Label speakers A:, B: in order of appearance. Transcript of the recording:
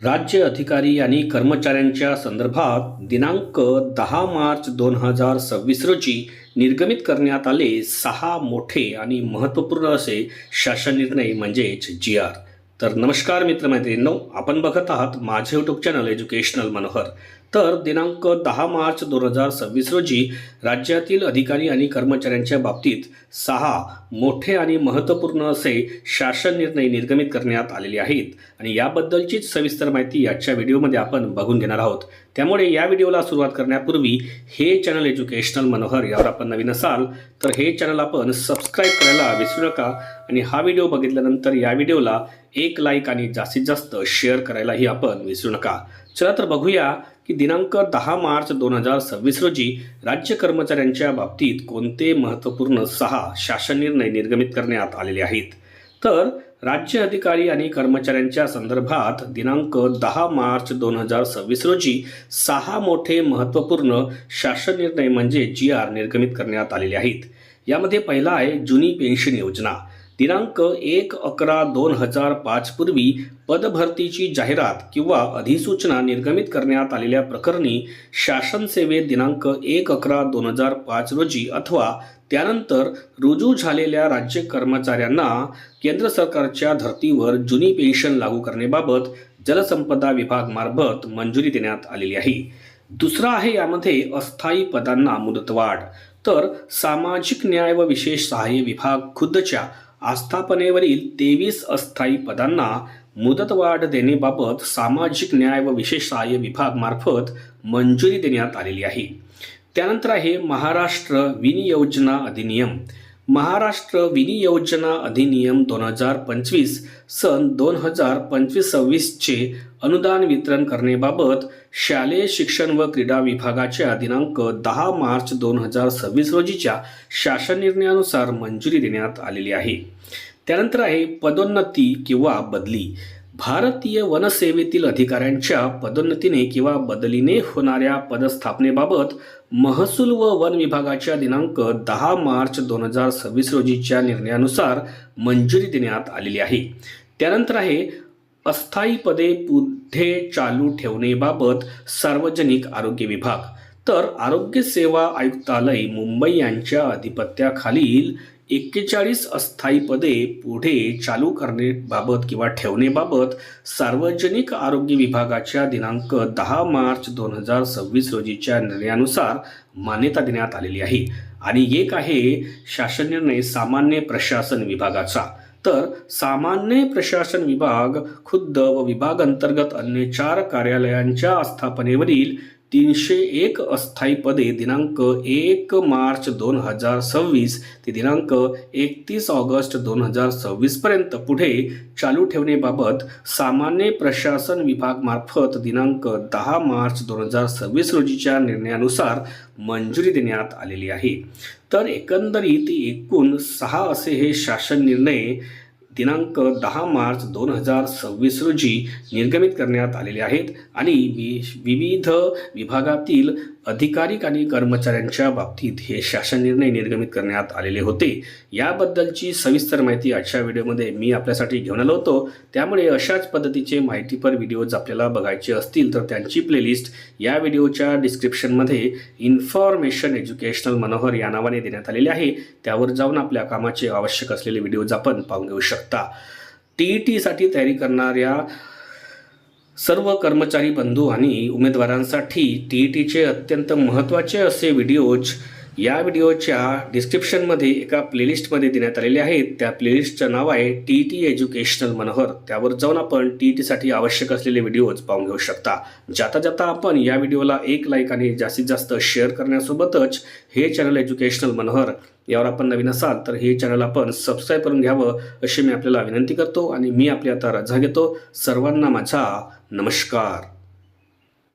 A: राज्य अधिकारी आणि कर्मचाऱ्यांच्या संदर्भात दिनांक 10 मार्च 2026 रोजी निर्गमित करण्यात आले 6 मोठे आणि महत्त्वपूर्ण असे शासन निर्णय म्हणजेच GR। तर नमस्कार मित्रमैत्रिणींनो, आपण बघत आहात माझे यूट्यूब चॅनल एज्युकेशनल मनोहर। तर दिनांक 10 मार्च 2026 रोजी राज्यातील अधिकारी आणि कर्मचाऱ्यांच्या बाबतीत 6 मोठे आणि महत्त्वपूर्ण असे शासन निर्णय निर्गमित करण्यात आलेले आहेत आणि याबद्दलचीच सविस्तर माहिती आजच्या व्हिडिओमध्ये आपण बघून घेणार आहोत। त्यामुळे या व्हिडिओला सुरुवात करण्यापूर्वी हे चॅनल एज्युकेशनल मनोहर यावर आपण नवीन असाल तर हे चॅनल आपण सबस्क्राइब करायला विसरू नका आणि हा व्हिडिओ बघितल्यानंतर या व्हिडिओला एक लाईक आणि जास्तीत जास्त शेअर करायलाही आपण विसरू नका। चला तर बघूया की दिनांक 10 मार्च 2026 रोजी राज्य कर्मचाऱ्यांच्या बाबतीत कोणते महत्त्वपूर्ण 6 शासन निर्णय निर्गमित करण्यात आलेले आहेत। तर राज्य अधिकारी आणि कर्मचाऱ्यांच्या संदर्भात दिनांक 10 मार्च 2026 रोजी 6 मोठे महत्त्वपूर्ण शासन निर्णय म्हणजे GR निर्गमित करण्यात आलेले आहेत। यामध्ये पहिला आहे जुनी पेन्शन योजना। दिनांक 1/11/2005 पूर्वी पदभरतीची जाहिरात किंवा अधिसूचना निर्गमित करण्यात आलेल्या प्रकरणी शासन सेवेत दिनांक 1/11/2005 रोजी अथवा त्यानंतर रुजू झालेल्या राज्य कर्मचाऱ्यांना केंद्र सरकारच्या धर्तीवर जुनी पेन्शन लागू करण्याबाबत जलसंपदा विभागामार्फत मंजुरी देण्यात आलेली आहे। दुसरा आहे यामध्ये अस्थायी पदांना मुदतवाढ। तर सामाजिक न्याय व विशेष सहाय्य विभाग खुद्दच्या आस्थापनेवरील 23 अस्थायी पदांना मुदतवाढ देण्याबाबत सामाजिक न्याय व विशेष सहाय्य विभाग मार्फत मंजुरी देण्यात आलेली आहे। त्यानंतर आहे महाराष्ट्र विनियोजना अधिनियम। महाराष्ट्र विनियोजना अधिनियम 2025 सन 2025-26 चे अनुदान वितरण करण्याबाबत शालेय शिक्षण व क्रीडा विभागाच्या दिनांक 10 मार्च 2026 रोजीच्या शासन निर्णयानुसार मंजुरी देण्यात आलेली आहे। त्यानंतर आहे पदोन्नती किंवा बदली। भारतीय वनसेवेतील अधिकाऱ्यांच्या पदोन्नतीने किंवा बदलीने होणाऱ्या पदस्थापनेबाबत महसूल व वन विभागाच्या दिनांक 10 मार्च 2026 रोजीच्या निर्णयानुसार मंजुरी देण्यात आलेली आहे। त्यानंतर आहे अस्थायी पदे पुढे चालू ठेवण्याबाबत सार्वजनिक आरोग्य विभाग। तर आरोग्य सेवा आयुक्तालय मुंबई यांच्या अधिपत्याखालील 41 अस्थायी पदे पुढे चालू करण्याबाबत किंवा ठेवण्याबाबत सार्वजनिक आरोग्य विभागाच्या दिनांक 10 मार्च 2026 रोजीच्या निर्णयानुसार मान्यता देण्यात आलेली आहे। आणि एक आहे शासन निर्णय सामान्य प्रशासन विभागाचा। तर सामान्य प्रशासन विभाग खुद्द व विभाग अंतर्गत अन्य 4 कार्यालयांच्या आस्थापनेवरील 301 अस्थायी पदे दिनांक 1 मार्च 2026 ते दिनांक 31 ऑगस्ट 2026 पर्यंत पुढे चालू ठेवण्याबाबत सामान्य प्रशासन विभाग मार्फत दिनांक 10 मार्च 2026 रोजीच्या निर्णयानुसार मंजुरी देण्यात आलेली आहे। तर एकंदरीत एकूण 6 असे हे शासन निर्णय दिनांक 10 मार्च 2026 रोजी निर्गमित करण्यात आलेले आहेत आणि विविध विभागातील अधिकारी आणि कर्मचाऱ्यांच्या बाबतीत हे शासन निर्णय निर्गमित करण्यात आलेले होते। याबद्दलची सविस्तर माहिती आजच्या व्हिडिओमध्ये मी आपल्यासाठी घेऊन आलो होतो। त्यामुळे अशाच पद्धतीचे माहितीपर व्हिडिओज आपल्याला बघायचे असतील तर त्यांची प्लेलिस्ट या व्हिडिओच्या डिस्क्रिप्शनमध्ये इन्फॉर्मेशन एज्युकेशनल मनोहर या नावाने देण्यात आलेले आहे। त्यावर जाऊन आपल्या कामाचे आवश्यक असलेले व्हिडिओज आपण पाहून घेऊ शकता। TET साठी तयारी करणाऱ्या सर्व कर्मचारी बंधू आणि उमेदवारांसाठी TETचे अत्यंत महत्त्वाचे असे व्हिडिओज या व्हिडिओच्या डिस्क्रिप्शनमध्ये एका प्लेलिस्टमध्ये देण्यात आलेले आहेत। त्या प्लेलिस्टचं नाव आहे TET एज्युकेशनल मनोहर। त्यावर जाऊन आपण TET साठी आवश्यक असलेले व्हिडिओज पाहून घेऊ शकता। जाता जाता आपण या व्हिडिओला एक लाईक आणि जास्तीत जास्त शेअर करण्यासोबतच हे चॅनल एज्युकेशनल मनोहर यावर आपण नवीन असाल तर हे चॅनल आपण सबस्क्राईब करून घ्यावं अशी मी आपल्याला विनंती करतो आणि मी आपली आता रजा घेतो। सर्वांना माझा नमस्कार।